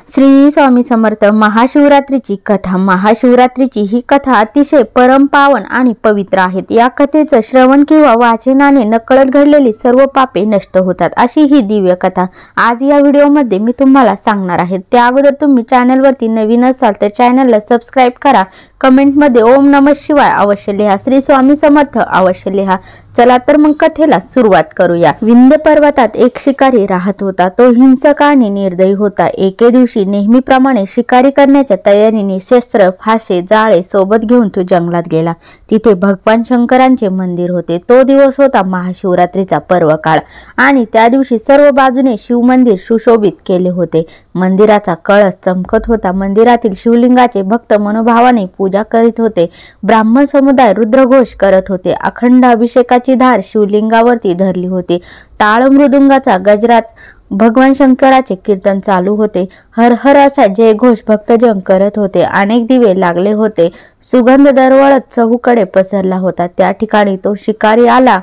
श्री स्वामी समर्थ। महाशिवरात्रीची कथा। महाशिवरात्रीची ही कथा अतिशय परमपावन आणि पवित्र आहे। या कथेचं श्रवण किंवा वाचनाने नकळत घडलेली सर्व पापे नष्ट होतात, अशी ही दिव्य कथा आज या व्हिडिओमध्ये मी तुम्हाला सांगणार आहे। त्या अगोदर तुम्ही चॅनलवरती नवीन असाल तर चॅनलला सबस्क्राइब करा, कमेंटमध्ये ओम नमः शिवाय अवश्य लिहा, श्री स्वामी समर्थ अवश्य लिहा। चला तर मग कथेला सुरुवात करूया। विंध्य पर्वतात एक शिकारी राहत होता। तो हिंसक आणि निर्दयी होता। एके दिवशी नेहमीप्रमाणे शिकारी करण्याच्या तयारीने शस्त्र, फासे, जाळे सोबत घेऊन तो जंगलात गेला। तिथे भगवान शंकरांचे मंदिर होते। तो दिवस होता महाशिवरात्रीचा पर्व काळ आणि त्या दिवशी सर्व बाजूने शिव मंदिर सुशोभित केले होते। मंदिराचा कळस चमकत होता। मंदिरातील शिवलिंगाचे भक्त मनोभावाने पूजा करीत होते। ब्राह्मण समुदाय रुद्रघोष करत होते। अखंड अभिषेकाची धार शिवलिंगावरती धरली होती। टाळ मृदुंगाचा गजरात भगवान शंकराचे कीर्तन चालू होते। हर हर असा जयघोष भक्तजन करत होते। अनेक दिवे लागले होते। सुगंध दरवळत चहूकडे पसरला होता। त्या ठिकाणी तो शिकारी आला।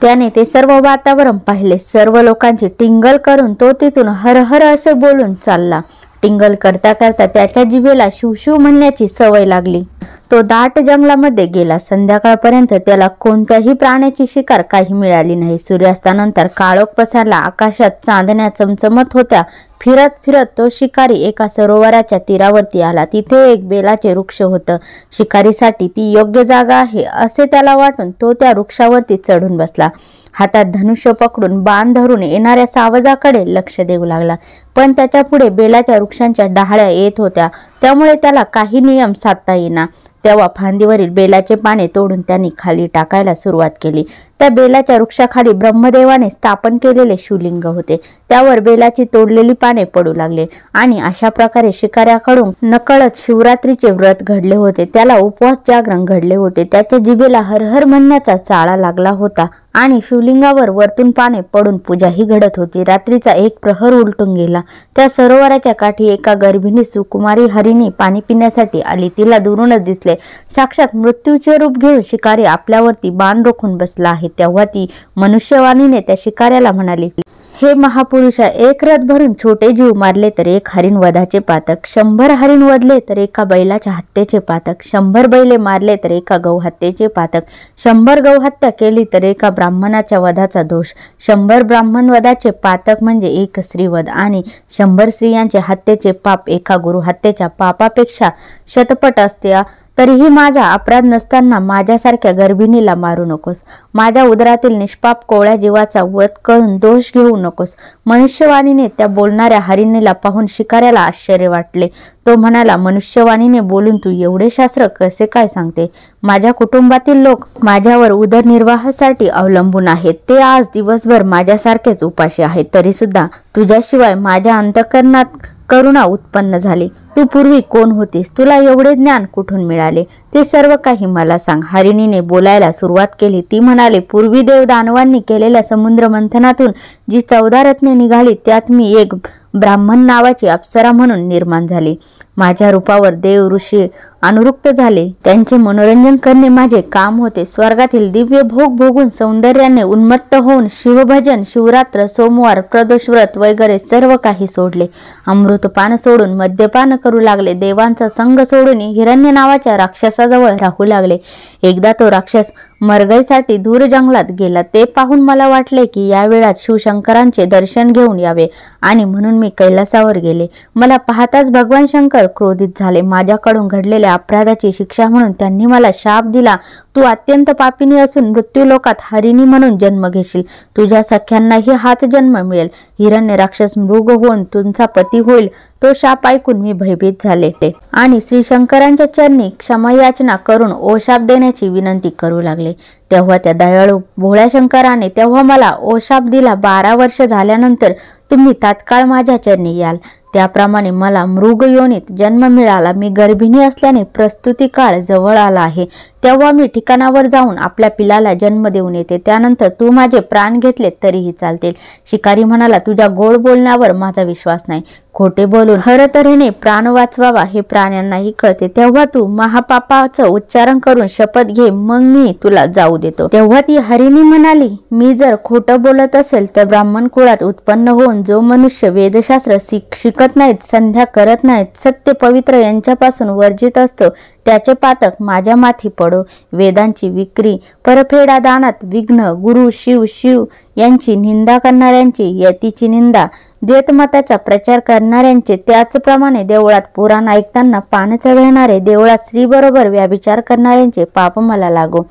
त्याने ते सर्व वातावरण पाहिले। सर्व लोकांची टिंगल करून तो तिथून हर हर असे बोलून चालला। टिंगल करता करता त्याच्या जिभेला शिवशिव म्हणण्याची सवय लागली। तो दाट जंगलामध्ये गेला। संध्याकाळपर्यंत त्याला कोणत्याही प्राण्याची शिकार काही मिळाली नाही। सूर्यास्तानंतर काळोख पसरला। आकाशात चांदण्या चमचमत होत्या। फिरत फिरत तो शिकारी एका सरोवराच्या तीरावरती आला। तिथे एक बेलाचे वृक्ष होतं। शिकारीसाठी ती योग्य जागा आहे असे त्याला वाटून तो त्या वृक्षावरती चढून बसला। हातात धनुष्य पकडून बाण धरून येणाऱ्या सावजाकडे लक्ष देऊ लागला। पण त्याच्या पुढे बेलाच्या वृक्षांच्या डहाळ्या येत होत्या, त्यामुळे त्याला काही नियम साधता येईना। तेव्हा फांदीवरील बेलाचे पाने तोडून त्यांनी खाली टाकायला सुरुवात केली। त्या बेलाच्या वृक्षाखाली ब्रह्मदेवाने स्थापन केलेले शिवलिंग होते। त्यावर बेलाची तोडलेली पाने पडू लागले आणि अशा प्रकारे शिकाऱ्याकडून नकळत शिवरात्रीचे व्रत घडले होते। त्याला उपवास जागरण घडले होते। त्याच्या जिभेला हरहर म्हणण्याचा चाळा लागला होता आणि शिवलिंगावर वरतून पाने पडून पूजाही घडत होती। रात्रीचा एक प्रहर उलटून गेला। त्या सरोवराच्या काठी एका गर्भिणी सुकुमारी हरिणी पाणी पिण्यासाठी आली। तिला दुरूनच दिसले साक्षात मृत्यूचे रूप घेऊन शिकारी आपल्यावरती बाण रोखून बसला आहे। तेव्हा ती मनुष्यवाणीने त्या शिकाऱ्याला म्हणाली, हे महापुरुषा, एक रथ भरून छोटे जीव मारले तर एक हरिण वधाचे पातक, 100 हरिण वधले तर एका बैलाच्या हत्येचे पातक, 100 बैले मारले तर एका गौहत्येचे पातक, 100 गौहत्या केली तर एका ब्राह्मणाच्या वधाचा दोष, 100 ब्राह्मण वधाचे पातक म्हणजे एक स्त्रीवध आणि 100 स्त्रियांचे हत्येचे पाप एका गुरु हत्येच्या पापापेक्षा शतपट असते। तरीही माझा अपराध नसताना माझ्यासारख्या गर्भिणीला मारू नकोस। माझ्या उदरातील निष्पाप कोवळ्या जीवाचा वध करून दोष घेऊ नकोस। मनुष्यवाणीने त्या बोलणाऱ्या हरिणीला पाहून शिकाऱ्याला आश्चर्य वाटले। तो म्हणाला, मनुष्यवाणीने बोलून तू एवढे शास्त्र कसे काय सांगते? माझ्या कुटुंबातील लोक माझ्यावर उदरनिर्वाहासाठी अवलंबून आहेत। ते आज दिवसभर माझ्यासारखेच उपाशी आहेत। तरी सुद्धा तुझ्याशिवाय माझ्या अंतःकरणात करुणा उत्पन्न झाली। तू पूर्वी कोण होतीस? तुला एवढे ज्ञान कुठून मिळाले? ते सर्व काही मला सांग। हरिणीने बोलायला सुरुवात केली। ती म्हणाली, पूर्वी देव दानवांनी केलेल्या समुद्र मंथनातून जी 14 रत्ने निघाली त्यात मी एक ब्राह्मण नावाची अप्सरा म्हणून निर्माण झाली। माझ्या रूपावर देव ऋषी अनुरुक्त झाले। त्यांचे मनोरंजन करणे माझे काम होते। स्वर्गातील दिव्य भोग भोगून सौंदर्याने उन्मत्त होऊन शिवभजन, शिवरात्र, सोमवार, प्रदोष व्रत वगैरे सर्व काही सोडले। अमृतपान सोडून मद्यपान करू लागले। देवांचा संग सोडून हिरण्य नावाच्या राक्षसाजवळ राहू लागले। एकदा तो राक्षस मरगईसाठी दूर जंगलात गेला। ते पाहून मला वाटले की या वेळात शिवशंकरांचे दर्शन घेऊन यावे आणि म्हणून मी कैलासावर गेले। मला पाहताच भगवान शंकर क्रोधित झाले। माझ्याकडून घडलेल्या अपराधाची शिक्षा म्हणून त्यांनी मला शाप दिला। तू अत्यंत पापिनी असून मृत्यूलोकात हरिणी म्हणून जन्म घेशील। तुझ्या सख्यांनाही हाच जन्म मिळेल। हिरण्य राक्षस मृग होऊन तुमचा पती होईल। तो शाप ऐकून मी भयभीत झाले आणि श्री शंकरांच्या चरणी क्षमायाचना करून ओशाप देण्याची विनंती करू लागले। तेव्हा त्या दयाळू भोळ्या शंकराने तेव्हा मला ओशाप दिला। 12 वर्ष झाल्यानंतर तुम्ही तात्काळ माझ्या चरणी याल। त्याप्रमाणे मला मृग योनीत जन्म मिळाला। मी गर्भिणी असल्याने प्रस्तुती काळ जवळ आला आहे। तेव्हा मी ठिकाणावर जाऊन आपल्या पिलाला जन्म देऊन येते। त्यानंतर तू माझे प्राण घेतले तरीही चालतील। शिकारी म्हणाला, तुझ्या गोड बोलण्यावर माझा विश्वास नाही। खोटे बोलून हर तऱ्हेने प्राण वाचवावा हे प्राण्यांनाही कळते। तेव्हा तू महापापाचं उच्चारण करून शपथ घे, मग मी तुला जाऊ देतो। तेव्हा ती हरिणी म्हणाली, मी जर खोटं बोलत असेल तर ब्राह्मण कुळात उत्पन्न होऊन जो मनुष्य वेदशास्त्र शिकत थकत नाहीत, संध्या करत नाहीत, सत्य पवित्र यांच्यापासून वर्जित असतो, त्याचे पातक माझ्या माथी पडो. वेदांची विक्री, परफेडा दानात विघ्न, गुरु शिव शिव यांची निंदा करणाऱ्यांची, यतीची निंदा, द्वैतमताचा प्रचार करणाऱ्यांचे, त्याचप्रमाणे देवळात पुराण ऐकताना पान चढवणारे, देवळात स्त्री बरोबर व्याभिचार करणाऱ्यांचे पाप मला लागो.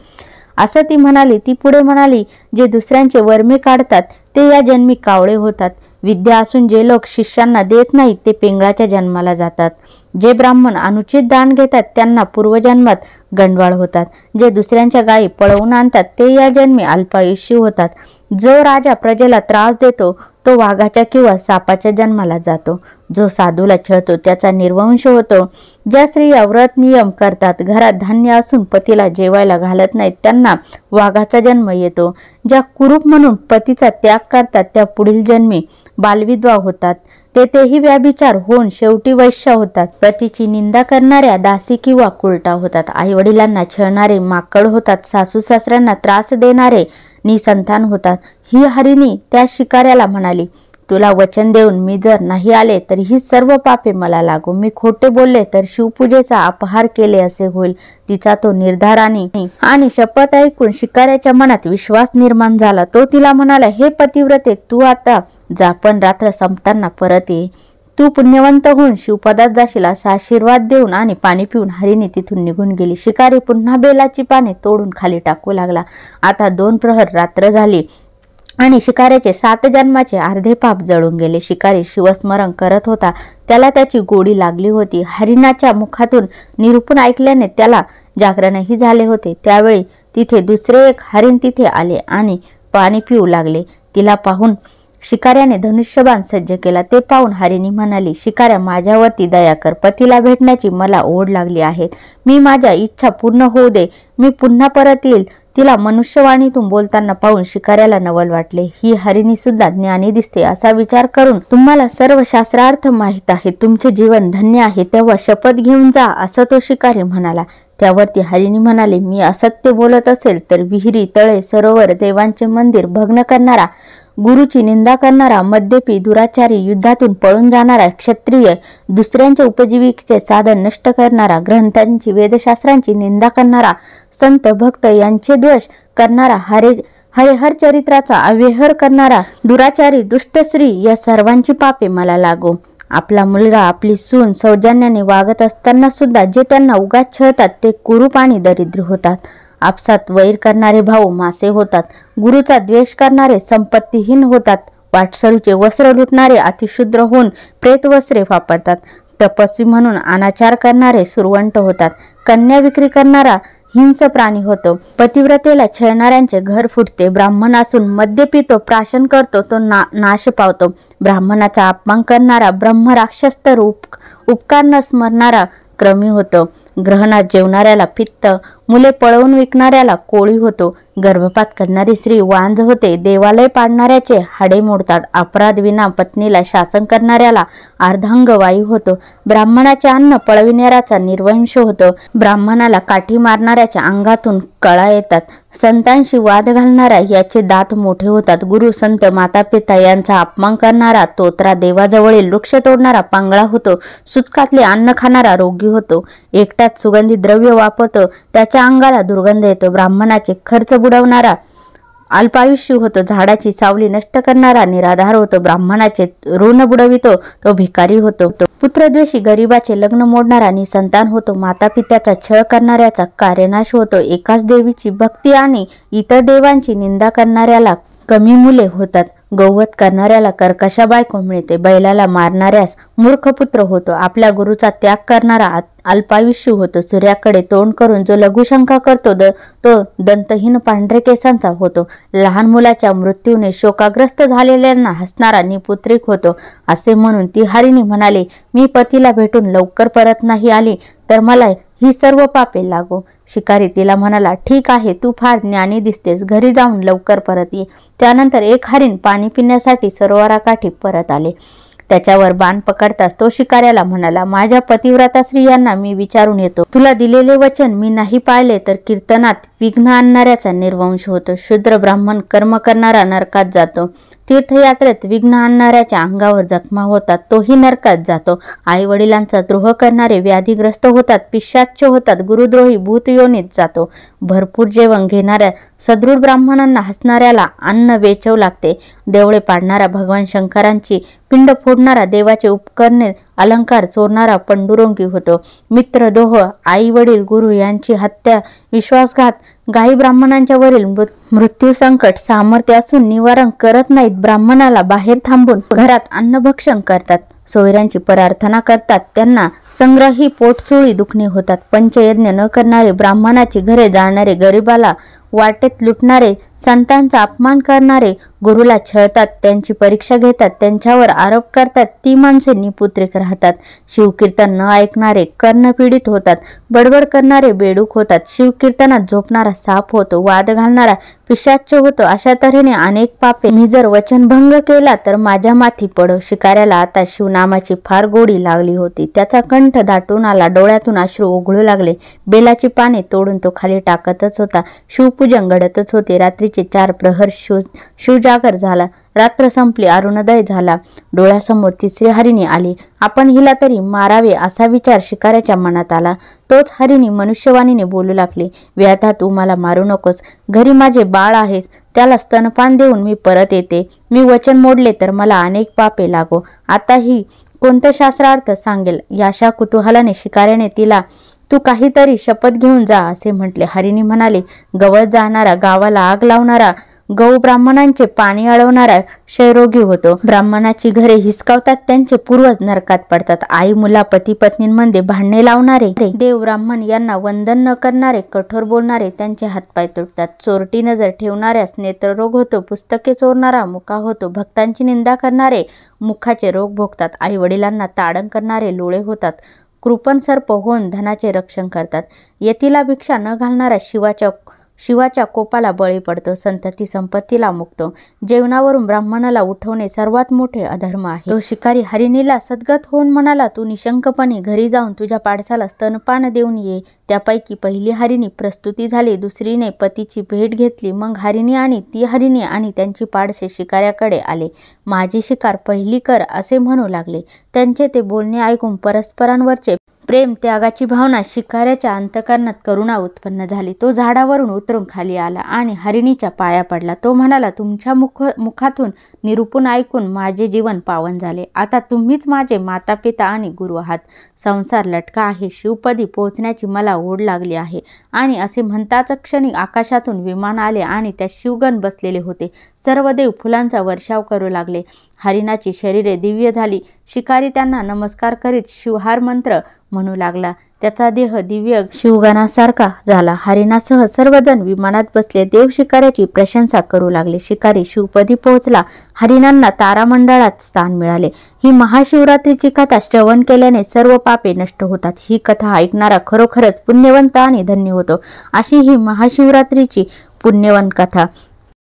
असं ती म्हणाली. ती पुढे म्हणाली, जे दुसऱ्यांचे वर्मे काढतात ते या जन्मी कावळे होतात. विद्या असून जे लोक शिष्यांना देत नाहीत ते पिंगळाच्या जन्माला जातात. जे ब्राह्मण अनुचित दान घेतात त्यांना पूर्वजन्मात गंडवाळ होतात. जे दुसऱ्यांच्या गायी पळवून आणतात ते या जन्मी अल्पायुष्य होतात. जो राजा प्रजेला त्रास देतो तो वाघाच्या किंवा सापाच्या जन्माला जातो. जो साधूला छळतो त्याचा निर्वंश होतो. ज्या स्त्रिया व्रत नियम करतात, घरात धान्य असून पतीला जेवायला घालत नाहीत त्यांना वाघाचा जन्म येतो. ज्या कुरूप म्हणून पतीचा त्याग करतात त्या पुढील जन्मी बालविधवा होतात. तेथेही व्याभिचार होऊन शेवटी वैश्य होतात. पतीची निंदा करणाऱ्या दासी किंवा कुलटा होतात. आई वडिलांना छळणारे माकड होतात. सासू सासऱ्यांना त्रास देणारे निसंतान होतात. ही हरिणी त्या शिकाऱ्याला म्हणाली, तुला वचन देऊन मी जर नाही आले तर ही सर्व पापे मला लागो. मी खोटे बोलले तर शिवपूजेचा अपहार केले असे होईल. तिचा तो निर्धार आणि शपथ ऐकून शिकाऱ्याच्या मनात विश्वास निर्माण झाला. तो तिला म्हणाला, हे पतिव्रते, तू आता जा, पण रात्र संपताना परत ये. तू पुण्यवंत होऊन शिवपदात जाशील असा आशीर्वाद देऊन आणि पाणी पिऊन हरिणी तिथून निघून गेली. शिकारी पुन्हा बेलाची पाने तोडून खाली टाकू लागला. आता 2 प्रहर रात्र झाली आणि शिकाऱ्याचे 7 जन्माचे अर्धे पाप जळून गेले. शिकारी शिवस्मरण करत होता. त्याला त्याची गोडी लागली होती. हरिणाच्या मुखातून निरूपण ऐकल्याने त्याला जागरणही झाले होते. त्यावेळी तिथे दुसरे एक हरिण तिथे आले आणि पाणी पिऊ लागले. तिला पाहून शिकाऱ्याने धनुष्यबाण सज्ज केला. ते पाहून हरिणी म्हणाली, शिकाऱ्या, माझ्यावरती दया कर. पतीला भेटण्याची मला ओढ लागली आहे. मी माझ्या इच्छा पूर्ण होऊ दे. मी पुन्हा परत येईल. तिला मनुष्यवाणीतून बोलताना पाहून शिकाऱ्याला नवल वाटले. ही हरिणी सुद्धा ज्ञानी दिसते असा विचार करून तुम्हाला सर्व शास्त्रार्थ माहीत आहे. तुमचे जीवन धन्य आहे. तेव्हा शपथ घेऊन जा असं तो शिकारी म्हणाला. त्यावरती हरिणी म्हणाले, मी असत्य बोलत असेल तर विहिरी, तळे, सरोवर, देवांचे मंदिर भग्न करणारा, गुरुची निंदा करणारा, मद्यपी, दुराचारी, युद्धातून पळून जाणारा, क्षत्रिय, दुसऱ्यांच्या उपजीविकेचे साधन नष्ट करणारा, ग्रंथांची वेदशास्त्रांची निंदा करणारा, संत भक्त यांचे द्वेष करणारा, हरिहर चरित्राचा अव्यवहार करणारा, दुराचारी, दुष्ट स्त्री या सर्वांची पापे मला लागो. आपला मुलगा, आपली सून सौजन्याने वागत असताना सुद्धा जे त्यांना उगाच छळतात ते कुरूप आणि दरिद्र होतात. आपसात वैर करणारे भाऊ मासे होतात. गुरुचा द्वेष करणारे संपत्तीहीन होतात. वाटसरूचे वस्त्र लुटणारे अतिशूद्र होऊन प्रेत वस्त्रे वापरतात. तपस्वी म्हणून अनाचार करणारे सुरवंट होतात. कन्या विक्री करणारा हिंस प्राणी होतो. पतिव्रतेला छळणाऱ्यांचे घर फुटते. ब्राह्मण असून मद्य पितो, प्राशन करतो, तो नाश पावतो. ब्राह्मणाचा अपमान करणारा ब्रह्म राक्षस तर उपकार न स्मरणारा क्रमी होतो. ग्रहणात जेवणाऱ्याला पित्त, मुले पळवून विकणाऱ्याला कोळी होतो. गर्भपात करणारी स्त्री वांज होते. देवालय पाडणाऱ्याचे हाडे मोडतात. अपराध विना पत्नीला शासन करणाऱ्याला अर्धांग वायू होतो. ब्राह्मणाचे अन्न पळविणाऱ्याचा निर्वंश होतो. ब्राह्मणाला काठी मारणाऱ्याच्या अंगातून कळा येतात. संतांशी वाद घालणारा याचे दात मोठे होतात. गुरु, संत, माता पिता यांचा अपमान करणारा तोत्रा, देवाजवळील वृक्ष तोडणारा पांगळा होतो. सुतकातले अन्न खाणारा रोगी होतो. एकट्यात सुगंधी द्रव्य वापरतो त्याच्या अंगाला दुर्गंध येतो. ब्राह्मणाचे खर्च बुडवणारा अल्पायुष्य होतो. झाडाची सावली नष्ट करणारा निराधार होतो. ब्राह्मणाचे ऋण बुडवितो तो भिकारी होतो. पुत्रद्वेषी गरिबाचे लग्न मोडणारा निसंतान होतो. माता पित्याचा छळ करणाऱ्याचा कार्यनाश होतो. एकाच देवीची भक्ती आणि इतर देवांची निंदा करणाऱ्याला कमी मुले होतात. गौवत करणाऱ्याला कर्कशा बायको मिळते. बैलाला मारणाऱ्यास मूर्ख पुत्र होतो. आपल्या गुरुचा त्याग करणारा अल्पायुष्य होतो. सूर्याकडे तोंड करून जो लघुशंका करतो तो दंतहीन पांढरे केसांचा होतो. लहान मुलाच्या मृत्यूने शोकाग्रस्त झालेल्यांना हसणारा निपुत्रिक होतो. असे म्हणून ती हरिणी म्हणाली, मी पतीला भेटून लवकर परत नाही आली तर मला ही सर्व पापे लागो. शिकारी तिला म्हणाला, ठीक आहे, तू फार ज्ञानी दिसतेस. घरी जाऊन लवकर परत ये. त्यानंतर एक हरिण पाणी पिण्यासाठी सरोवराकाठी परत आले. त्याच्यावर बाण पकडताच तो शिकाऱ्याला म्हणाला, माझ्या पतिव्रता स्त्रियांना मी विचारून येतो. तुला दिलेले वचन मी नाही पाळले तर कीर्तनात विघ्न आणणाऱ्याचा निर्वंश होतो. शूद्र ब्राह्मण कर्म करणारा नरकात जातो. तीर्थयात्रेत विघ्न आणणाऱ्याच्या अंगावर जखमा होतात, तोही नरकात जातो. आई वडिलांचा द्रोह करणारे व्याधीग्रस्त होतात, पिशाच्च होतात, गुरुद्रोही भूत योनीत जातो. भरपूर जेवण घेणाऱ्या सदृढ ब्राह्मणांना हसणाऱ्याला अन्न वेचव लागते. देवळे पाडणारा भगवान शंकरांची पिंड फोडणारा, देवाचे उपकरणे अलंकार चोरणारा पंडुरंगी होतो. मित्रद्रोह, आई वडील गुरु यांची हत्या, विश्वासघात, गायी ब्राह्मणांच्या वरील मृत्यू संकट सामर्थ्य असून निवारण करत नाहीत. ब्राह्मणाला बाहेर थांबून घरात अन्नभक्षण करतात, सोयऱ्यांची प्रार्थना करतात, त्यांना संग्रही पोटचोळी दुखणे होतात. पंचयज्ञ न करणारे, ब्राह्मणाची घरे जाळणारे, गरिबाला वाटेत लुटणारे, संतांचा अपमान करणारे, गुरुला छळतात, त्यांची परीक्षा घेतात, त्यांच्यावर आरोप करतात, ती माणसे निपुत्रिक राहतात. शिवकीर्तन न ऐकणारे कर्णपीडित होतात, बडबड करणारे बेडूक होतात, शिवकीर्तनात झोपणारा साप होतो, वाद घालणारा पिशाच्च होतो. अशा तऱ्हेने अनेक पापे मी जर वचनभंग केला तर माझ्या माथी पडो. शिकाऱ्याला आता शिवनामाची फार गोडी लागली होती. त्याचा कंठ दाटून आला, डोळ्यातून अश्रू ओघळू लागले. बेलाची पाने तोडून तो खाली टाकतच होता. शिवपूजन घडतच होते. रात्रीचे 4 प्रहर शिवजागर झाला. रात्र संपली, अरुणोदय झाला. डोळ्यासमोर तिसरी हरिणी आली. आपण हिला तरी मारावे असा विचार शिकाऱ्याच्या मनात आला. तोच हरिणी मनुष्यवाणीने बोलू लागली, व्याधा, तू मला मारू नकोस. घरी माझे बाळ आहेस, त्याला स्तनपान देऊन मी परत येते. मी वचन मोडले तर मला अनेक पापे लागो. आता ही कोणतं शास्त्रार्थ सांगेल. याशा कुतूहलाने शिकाऱ्याने तिला, तू काहीतरी शपथ घेऊन जा असे म्हटले. हरिणी म्हणाली, गवत जाणारा, गावाला आग लावणारा, गौ ब्राह्मणांचे पाणी अडवणारा क्षयरोगी होतो. ब्राह्मणाची घरे हिसकावतात, त्यांचे पूर्वज नरकात पडतात. आई मुला, पती पत्नींमध्ये भांडणे लावणारे, देव ब्राह्मण यांना वंदन न करणारे, कठोर बोलणारे, त्यांचे हातपाय तुटतात. चोरटी नजर ठेवणाऱ्यास नेत्ररोग होतो. पुस्तके चोरणारा मुका होतो. भक्तांची निंदा करणारे मुखाचे रोग भोगतात. आई वडिलांना ताडण करणारे लोळे होतात. कृपण सर्प होऊन धनाचे रक्षण करतात. यतीला भिक्षा न घालणारा शिवाच्या कोपाला बळी पडतो. संतती संपत्तीला मुकतो. जेवणावरून ब्राह्मणाला उठवणे सर्वात मोठे अधर्म आहे. तो शिकारी हरिणीला सद्गत होऊन म्हणाला, तू निशंकपणे घरी जाऊन तुझ्या पाडसाला स्तनपान देऊन ये. त्यापैकी पहिली हरिणी प्रस्तुती झाली. दुसरीने पतीची भेट घेतली. मग हरिणी आणि ती हरिणी आणि त्यांची पाडसे शिकाऱ्याकडे आले. माझी शिकार पहिली कर असे म्हणू लागले. त्यांचे ते बोलणे ऐकून परस्परांवरचे प्रेम, त्यागाची भावना, शिकाऱ्याच्या अंतःकरणात करुणा उत्पन्न झाली. तो झाडावरून उतरून खाली आला आणि हरिणीच्या पाया पडला. तो म्हणाला, तुमच्या मुखातून निरूपण ऐकून माझे जीवन पावन झाले. आता तुम्हीच माझे माता पिता आणि गुरु आहात. संसार लटका आहे. शिवपदी पोहोचण्याची मला ओढ लागली आहे. आणि असे म्हणताच क्षणी आकाशातून विमान आले आणि त्या शिवगण बसलेले होते. सर्व देव फुलांचा वर्षाव करू लागले. हरिणाची शरीरे दिव्य झाली. शिकारी त्यांना नमस्कार करीत शिवहार मंत्र म्हणू लागला. त्याचा देह दिव्य शिवगणासारखा झाला. हरिणासह सर्वजण विमानात बसले. देव शिकाऱ्याची प्रशंसा करू लागले. शिकारी शिवपदी पोहोचला. हरिणांना तारामंडळात स्थान मिळाले. ही महाशिवरात्रीची कथा श्रवण केल्याने सर्व पापे नष्ट होतात. ही कथा ऐकणारा खरोखरच पुण्यवंत आणि धन्य होतो. अशी ही महाशिवरात्रीची पुण्यवन कथा.